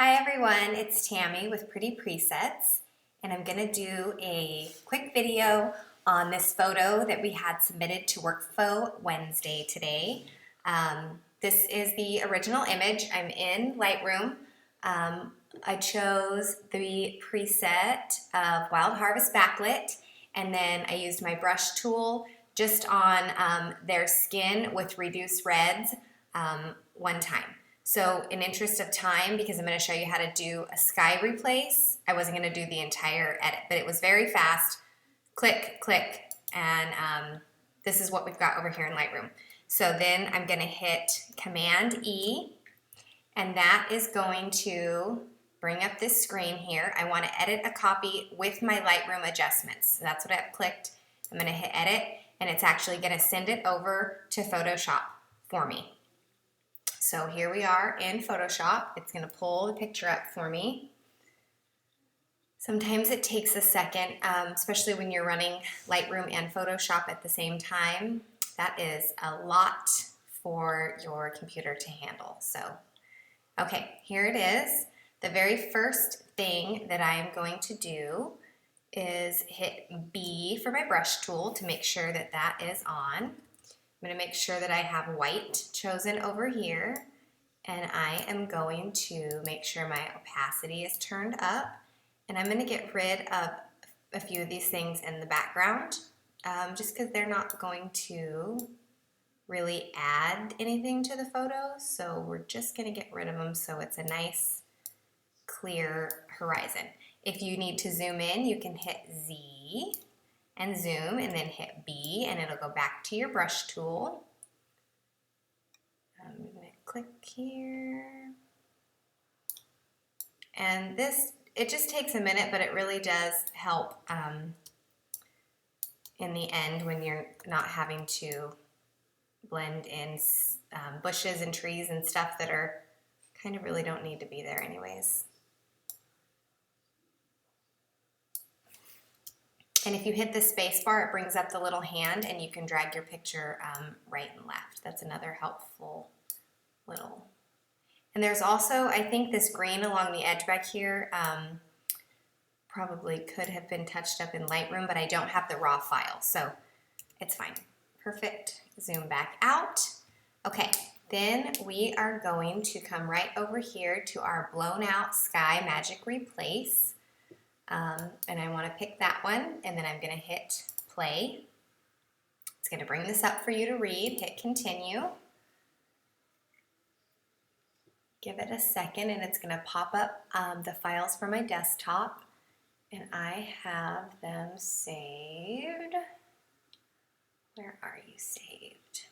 Hi everyone, it's Tammy with Pretty Presets, and I'm going to do a quick video on this photo that we had submitted to Workflow Wednesday today. This is the original image. I'm in Lightroom. I chose the preset of Wild Harvest Backlit, and then I used my brush tool just on their skin with reduced reds one time. So in interest of time, because I'm going to show you how to do a sky replace, I wasn't going to do the entire edit, but it was very fast. Click, click, and this is what we've got over here in Lightroom. So then I'm going to hit Command E, and that is going to bring up this screen here. I want to edit a copy with my Lightroom adjustments. So that's what I've clicked. I'm going to hit Edit, and it's actually going to send it over to Photoshop for me. So here we are in Photoshop. It's going to pull the picture up for me. Sometimes it takes a second, especially when you're running Lightroom and Photoshop at the same time. That is a lot for your computer to handle. So, okay, here it is. The very first thing that I am going to do is hit B for my brush tool to make sure that that is on. I'm going to make sure that I have white chosen over here, and I am going to make sure my opacity is turned up, and I'm going to get rid of a few of these things in the background just because they're not going to really add anything to the photo, so we're just going to get rid of them so it's a nice clear horizon. If you need to zoom in, you can hit Z and zoom, and then hit B, and it'll go back to your brush tool. I'm going to click here. And this, it just takes a minute, but it really does help in the end when you're not having to blend in bushes and trees and stuff that are kind of really don't need to be there anyways. And if you hit the space bar, it brings up the little hand, and you can drag your picture right and left. That's another helpful little. And there's also, I think, this green along the edge back here probably could have been touched up in Lightroom, but I don't have the raw file, so it's fine. Perfect. Zoom back out. Okay, then we are going to come right over here to our blown out sky magic replace. And I want to pick that one, and then I'm going to hit play. It's going to bring this up for you to read. Hit continue. Give it a second, and it's going to pop up the files for my desktop, and I have them saved. Where are you saved?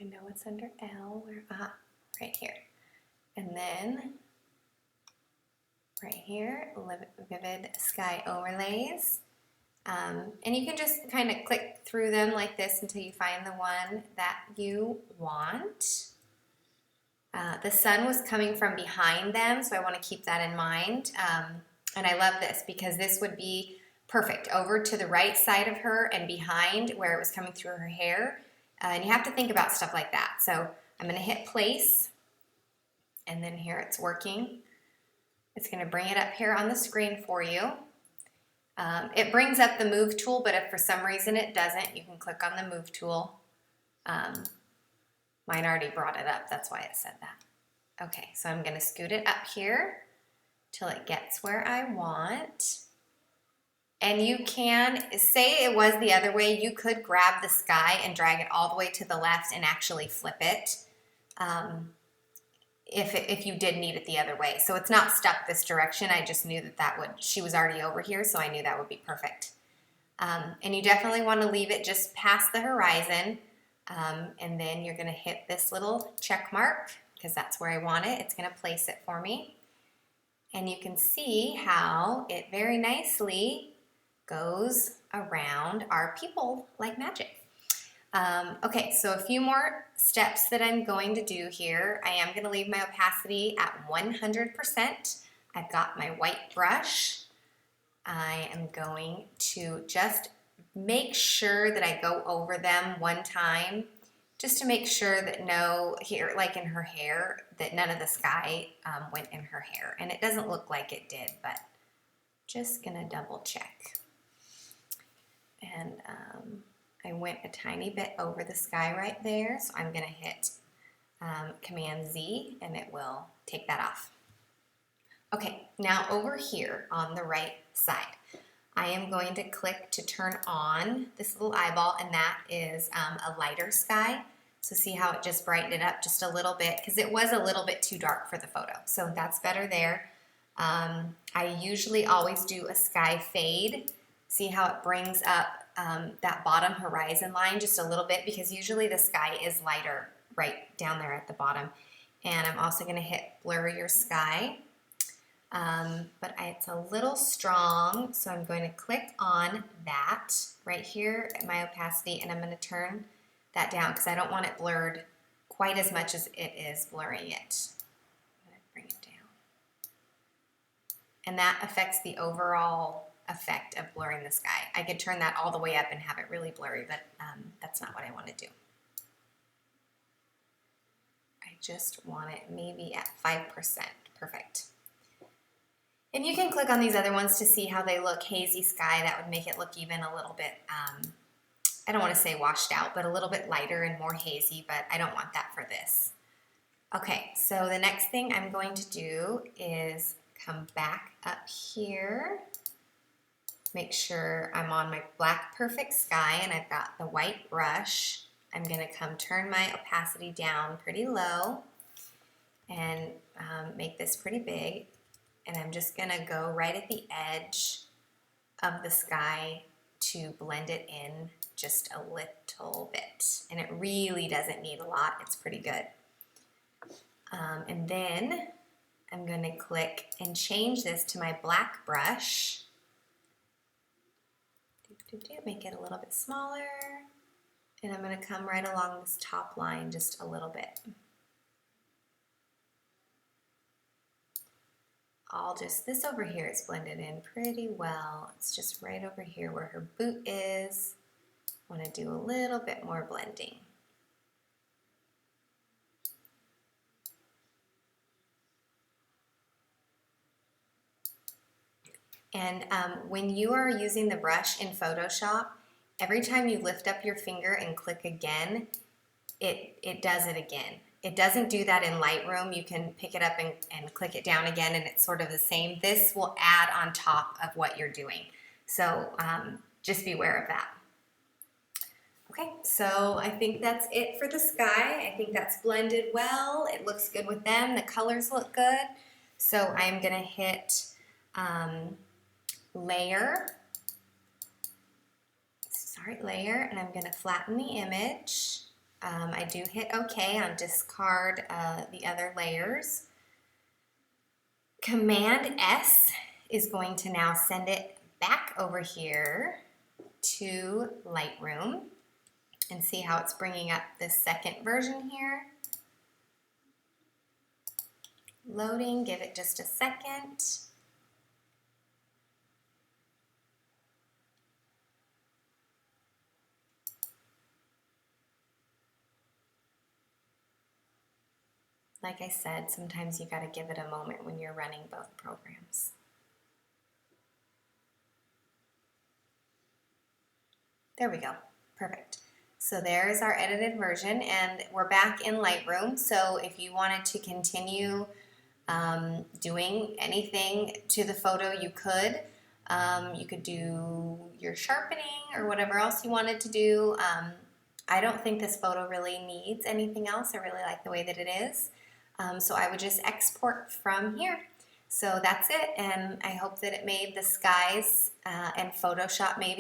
I know it's under L. Where? Right here. And then right here, Vivid Sky Overlays. And you can just kind of click through them like this until you find the one that you want. The sun was coming from behind them, so I want to keep that in mind. And I love this because this would be perfect over to the right side of her and behind where it was coming through her hair. And you have to think about stuff like that. So I'm going to hit place, and then here it's working. It's going to bring it up here on the screen for you. It brings up the move tool, but if for some reason it doesn't, you can click on the move tool. Mine already brought it up, that's why it said that. Okay, so I'm going to scoot it up here till it gets where I want. And you can, say it was the other way, you could grab the sky and drag it all the way to the left and actually flip it if you did need it the other way. So it's not stuck this direction. I just knew that she was already over here, so I knew that would be perfect. And you definitely want to leave it just past the horizon, and then you're going to hit this little check mark because that's where I want it. It's going to place it for me. And you can see how it very nicely goes around our people like magic. Okay, so a few more steps that I'm going to do here. I am going to leave my opacity at 100%. I've got my white brush. I am going to just make sure that I go over them one time just to make sure that here, like in her hair, that none of the sky went in her hair. And it doesn't look like it did, but just gonna double check. And I went a tiny bit over the sky right there, so I'm gonna hit Command Z and it will take that off. Okay, now over here on the right side, I am going to click to turn on this little eyeball, and that is a lighter sky. So see how it just brightened it up just a little bit, because it was a little bit too dark for the photo. So that's better there. I usually always do a sky fade. See how it brings up that bottom horizon line just a little bit, because usually the sky is lighter right down there at the bottom. And I'm also going to hit blur your sky. But it's a little strong, so I'm going to click on that right here at my opacity, and I'm going to turn that down because I don't want it blurred quite as much as it is blurring it. I'm going to bring it down. And that affects the overall effect of blurring the sky. I could turn that all the way up and have it really blurry, but that's not what I want to do. I just want it maybe at 5%. Perfect. And you can click on these other ones to see how they look. Hazy sky, that would make it look even a little bit, I don't want to say washed out, but a little bit lighter and more hazy, but I don't want that for this. Okay, so the next thing I'm going to do is come back up here, make sure I'm on my black perfect sky, and I've got the white brush. I'm going to come turn my opacity down pretty low and make this pretty big. And I'm just going to go right at the edge of the sky to blend it in just a little bit. And it really doesn't need a lot. It's pretty good. And then I'm going to click and change this to my black brush. Make it a little bit smaller. And I'm going to come right along this top line just a little bit. This over here is blended in pretty well. It's just right over here where her boot is. I want to do a little bit more blending. And when you are using the brush in Photoshop, every time you lift up your finger and click again, it does it again. It doesn't do that in Lightroom. You can pick it up and click it down again, and it's sort of the same. This will add on top of what you're doing. So just beware of that. Okay, so I think that's it for the sky. I think that's blended well. It looks good with them. The colors look good. So I'm going to hit layer, and I'm going to flatten the image. I do hit OK on discard the other layers. Command S is going to now send it back over here to Lightroom, and see how it's bringing up this second version here. Loading, give it just a second. Like I said, sometimes you got to give it a moment when you're running both programs. There we go. Perfect. So there's our edited version, and we're back in Lightroom. So if you wanted to continue doing anything to the photo, you could. You could do your sharpening or whatever else you wanted to do. I don't think this photo really needs anything else. I really like the way that it is. So I would just export from here. So that's it, and I hope that it made the skies and Photoshop maybe